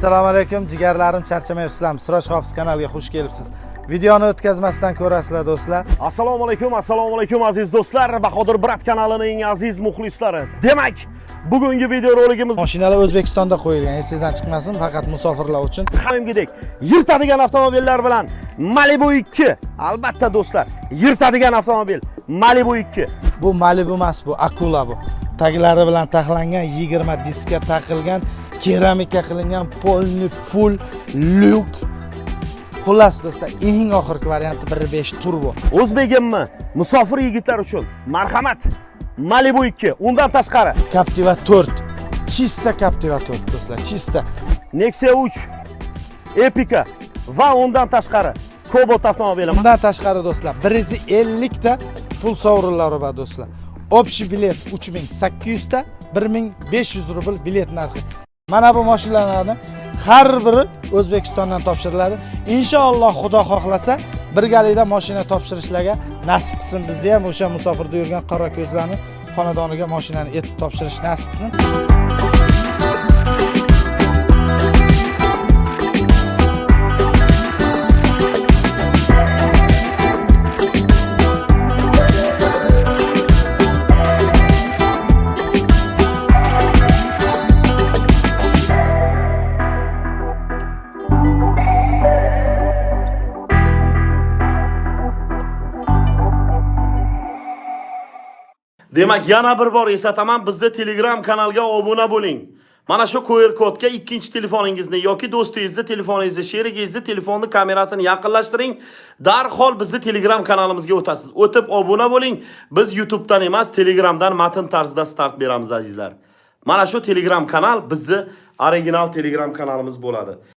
Assalomu alaykum jigarlarim, charchamayapsizlarmi? Siroj Hofiz kanaliga xush kelibsiz. Videoni o'tkazmasdan ko'rasizlar do'stlar. Assalomu alaykum aziz do'stlar, Bahodir Brat kanalining aziz muxlislari. Demak, bugungi video roligimiz Mashinalar O'zbekistonda qo'yilgan, esingizdan chiqmasin, faqat musofirlar uchun. hamgidek yirtadigan avtomobillar bilan Malibu 2. Albatta do'stlar, yirtadigan avtomobil Malibu 2. Bu Malibu emas, bu Akula bu. Taglari bilan taxlangan, 20 diskka taqilgan, keramika qilingan, polni full lyuk. Xullas do'stlar, eng oxirgi varianti 1.5 turbo. O'zbegimmi? Musofir yigitlar uchun marhamat. Malibu 2. Undan tashqari Captiva 4. Chista Captiva 4 do'stlar, chista. Nexia 3, Epica va undan tashqari Cobalt avtomobili. Bundan tashqari do'stlar, 150 ta pul sovrinlari bor do'stlar. Общий bilet 3800 ta, 1500 rubl bilet narxi. Mana bu mashinalarning har biri O'zbekistondan topshiriladi. Inshaalloh Xudo xohlasa birgalikda mashina topshirishlarga nasib qilsin. Bizda ham o'sha musofirda yurgan qora ko'zlarni xonadoniga mashinani etib topshirish nasib qilsin. Demak, yana bir bor eslataman, bizni Telegram kanalga obuna bo'ling. Mana shu QR kodga ikkinchi telefoningizni yoki do'stingizni telefoningizni, sherigingizni telefonni kamerasini yaqinlashtiring. Darhol bizni Telegram kanalimizga o'tasiz. O'tib obuna bo'ling. Biz YouTube'dan emas, Telegramdan matn tarzida start beramiz azizlar. Mana shu Telegram kanal bizni original Telegram kanalimiz bo'ladi.